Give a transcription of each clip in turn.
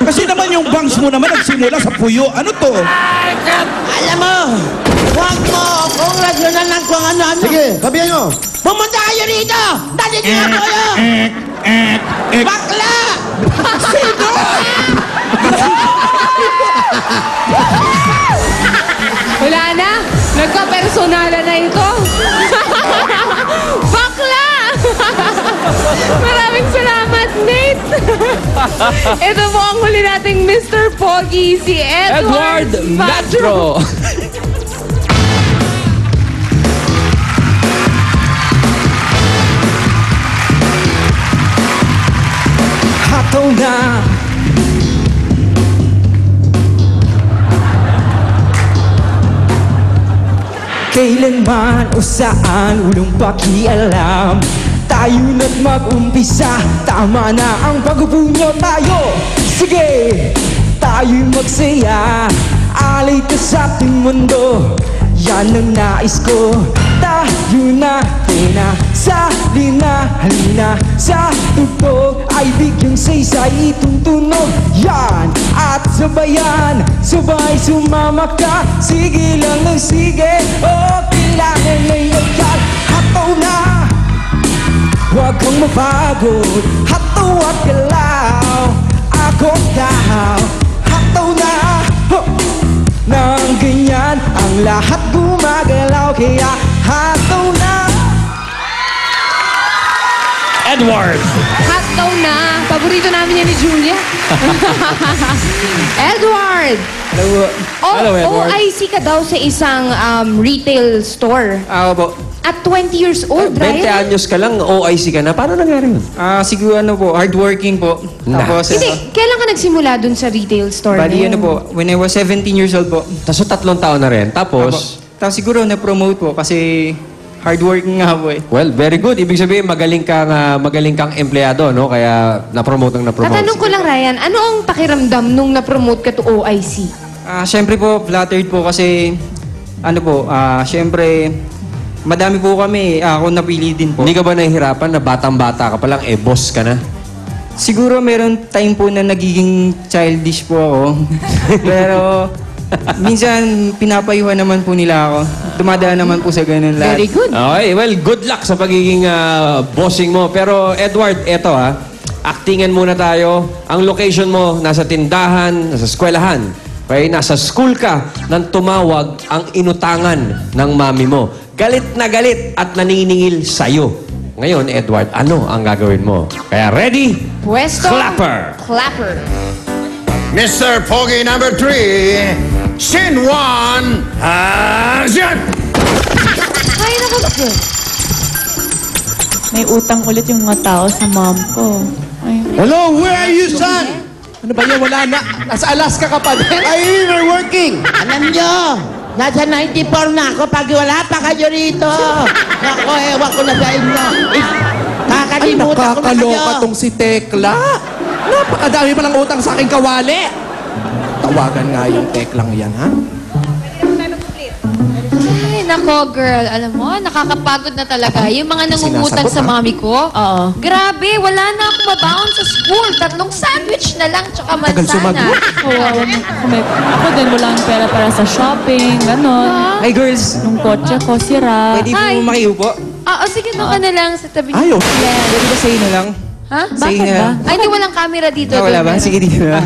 Kasi naman yung bangs mo naman nagsimula sa puyo. Ano to? Alam mo, huwag mo kung rasyonan ng kung ano-ano. Sige, sabihan nyo. Pumunta kayo rito! Dali niyo na kayo! Bakla! Sino? Wala na. Nagka-personala na ito. Bakla! Maraming salamat, Nate. Ito po ang huli nating Mr. Pogi, si Edward Madro. Hataw na kailanman o saan walang pakialam. Tayo na't mag-umpisa, tama na ang pagpupunyo tayo. Sige, tayo'y magsaya, alay ka sa ating mundo. Yan ang nais ko, tayo na, halina sa tugtog ay bigyang saysay itong tunog. Yan, at sabayan, sabay sumama ka. Sige lang ng sige, kailangan na yan. Hataw na, huwag kang mapagod, hataw at galaw. Ako daw, hataw na, nang ganyan ang lahat gumagalaw. Kaya hataw na. Edward. Hataw na. Paborito namin yan ni Julia. Edward! Hello, hello Edward. OIC ka daw sa isang retail store. Ako po. At 20 years old, 20 Ryan? anyos ka lang, OIC ka na. Paano nangyari yun? Siguro ano po, hardworking po. Tapos, Hindi, kailan ka nagsimula dun sa retail store bali na yun? ano po, when I was 17 years old po. Tapos 3 taon na rin. Tapos, Tapos siguro na-promote po kasi hardworking nga po eh. well, very good. Ibig sabihin, magaling kang empleyado, no? Kaya na-promote ang na-promote. Tatanong ko lang, Ryan, ano ang pakiramdam nung na-promote ka to OIC? Siyempre po, flattered po kasi ano po, siyempre madami po kami, ako napili din po. Hindi ka ba nahihirapan na batang-bata ka pa lang, boss ka na? Siguro meron time po na nagiging childish po ako. Pero minsan pinapayuhan naman po nila ako. Dumadaan naman po sa ganun lahat. Very good. Okay, well, good luck sa pagiging bossing mo. Pero Edward, eto actingan muna tayo. Ang location mo, nasa tindahan, nasa eskwelahan. Okay, nasa school ka nang tumawag ang inutangan ng mami mo. Galit na galit at naniningil sa'yo. Ngayon, Edward, ano ang gagawin mo? Kaya ready? Pwesto. Clapper. Clapper. Mr. Pogi number 3, Scene 1, action! Ay, naku. May utang ulit yung mga tao sa mom ko. Ay, Hello, where are you, son? Ano ba yan? Wala na. Nasa Alaska ka pa din. I am working. Alam nyo, nasa 94 na ako pag wala pa kayo rito. Ako, ewan ko na sa inyo. Ay, Kakalimutan ko na kayo. nakakaloka tong si Tekla. Napakadami pa ng utang sa aking kawali. Tawagan nga yung Teklang yan, ha? Ay, nako, girl. Alam mo, nakakapagod na talaga. Yung mga nangungutang sa mami ko. oo. Grabe, wala na akong mabaon sa school. 3 sandwich na lang, tsaka Tagal mansana. sumagot. Kawawa na. Ako din, wala akong pera para sa shopping, ganon. Hi girls, Yung kotse ko, sira. pwede Hi. po makiupo? Sige, doon ka na lang sa tabi niyo. Ayaw. Pwede ba sa'yo na lang? Ha? Sa'yo Bakit na ba? lang. Ay, hindi walang camera dito. Wala doon ba? meron. Sige, dito na.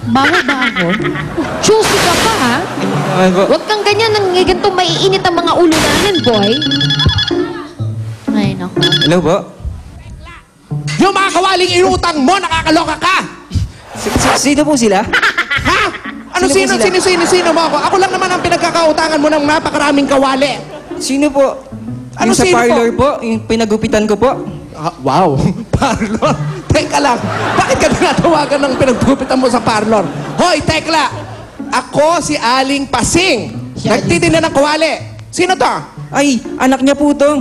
Baho ba ako? Choosy ka pa, ha? Okay po. Huwag kang ganyan. Ganito maiinit ang mga ulo namin, boy. Ay, naku. Hello po? Yung mga kawaling inutang mo, nakakaloka ka! Sino po sila? Ha? Ano Sino po sino mo ako? Ako lang naman ang pinagkakautangan mo ng napakaraming kawali. Sino po? Ano Yung sa sino parlor po? Yung pinagupitan ko po? Wow, parlor. Teka lang, bakit ka tinatawagan ng pinagpupitan mo sa parlor? Hoy, Tekla! Ako si Aling Pasing. Nagtitinda ng kawali. Sino to? Ay, anak niya po to.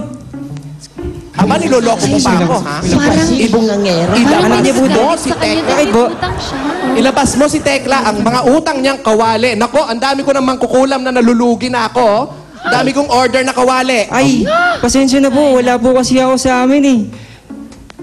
Aba, niloloko mo pa ako, ha? Parang ibong ngangero. Anak niya po to. Si Tekla. Bakit po? Ilabas mo si Tekla ang mga utang niyang kawali. Nako, ang dami ko namang kukulam na nalulugi na ako. oh. Dami kong order na kawali. Ay, pasensya na po. Wala po kasi ako sa amin eh.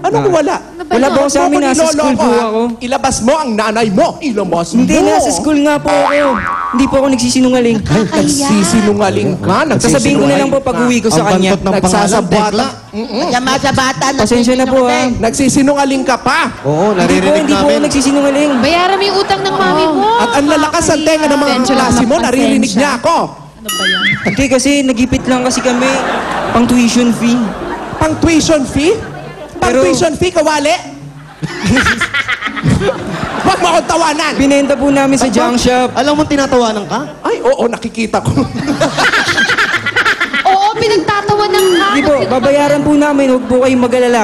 Anong wala? Wala po sa amin, nasa school po ako. Ilabas mo ang nanay mo. Ilabas mo. Hindi, nasa school nga po ako. Hindi po ako nagsisinungaling. Nagsisinungaling ka. Sasabihin ko na lang po pag-uwi ko sa kanya. Ang bantot ng pangalan, Nagsasabwata. Tekla. Masama sa bata. Pasensya na po, ha. Nagsisinungaling ka pa. Oo, naririnig Hindi po ako namin. nagsisinungaling. Bayaran mo yung utang ng mami mo. At ang lalakas ang tenga ng mga Pasensya lang, klase mo, naririnig pasensya. niya ako. Ano ba yan? Hindi kasi nagipit lang kasi kami. Pang tuition fee. Pang tuition fee? Pang Pero- tuition fee, kawali? Huwag mo akong tawanan. Binenta po namin sa junk shop. Alam mo, tinatawanan ka? Ay, oo, nakikita ko. Oo, pinagtatawa ng ka. Hindi po, babayaran po namin. Huwag po kayong mag-alala.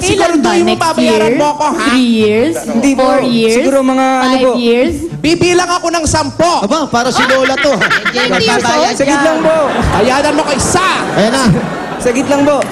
Siguraduhin mo babayaran mo ako, ha? 3 years? Hindi po. 4 years? Siguro mga ano po. 5 years? Bibilang ako ng 10. Aba, para si Lola to. Magbabayad Sagit lang po. Bayaran mo ko isa. Ayan na. Sagit lang po.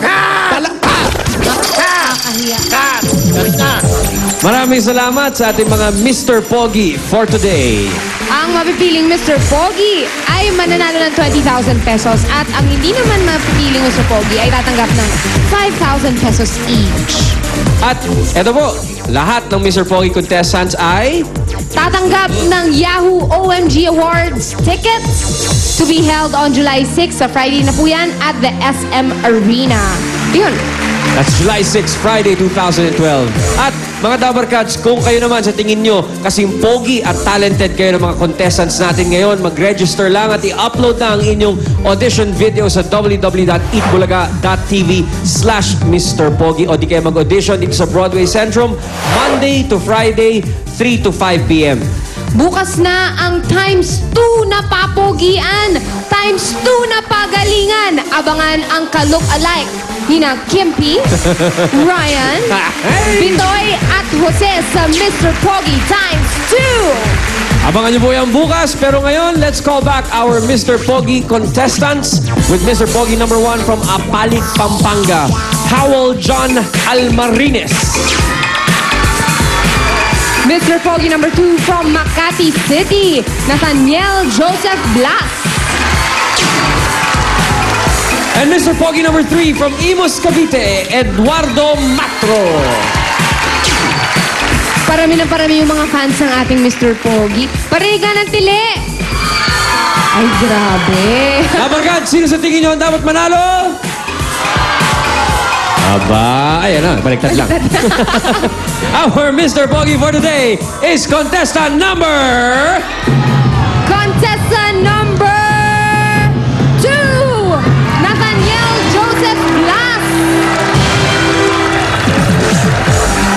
Maraming salamat sa ating mga Mr. Pogi for today. Ang mapipiling Mr. Pogi ay mananalo ng 20,000 pesos at ang hindi naman mapipiling Mr. Pogi ay tatanggap ng 5,000 pesos each. At eto po, lahat ng Mr. Pogi contestants ay Tatanggap ng Yahoo OMG Awards tickets to be held on July 6 sa Friday na po yan at the SM Arena. Yun. that's July 6, Friday 2012. At mga Dabarkats, kung kayo naman sa tingin nyo kasing pogi at talented kayo ng mga contestants natin ngayon, mag-register lang at i-upload na ang inyong audition video sa www.eatbulaga.tv/Mr. Pogi o di kayo mag-audition dito sa Broadway Centrum Monday to Friday, 3 to 5 p.m. Bukas na ang times 2 na papogian, times 2 na pagalingan. Abangan ang ka-look-alike nina Kimpy, Ryan, Bitoy at Jose sa Mr. Pogi times 2. Abangan nyo po yan bukas. Pero ngayon, let's call back our Mr. Pogi contestants with Mr. Pogi number 1 from Apalit, Pampanga, Howell John Almarines. Mr. Pogi number 2 from Makati City, Nathaniel Joseph Blas. And Mr. Pogi number 3 from Imus, Cavite, Eduardo Matro. Parami na parami yung mga fans ng ating Mr. Pogi. Pariga ng tili! Ay, grabe. Dabarkad, sino sa tingin nyo ang dapat manalo? Aba, ayan na, baliktad lang. Our Mr. Pogi for today is contestant number... Contestant number 2, Nathaniel Joseph Blas.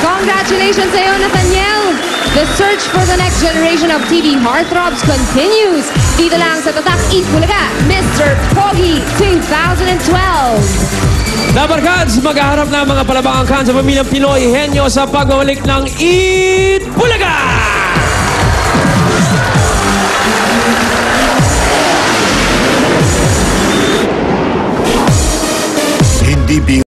Congratulations sa'yo, Nathaniel. The search for the next generation of TV heartthrobs continues. Dito lang sa Tatak Eat Bulaga, Mr. Pogi 2012. Dabarkads, maghaharap na ang mga palabangang kan sa pamilyang Pinoy henyo sa pagbabalik ng Eat Bulaga! Hindi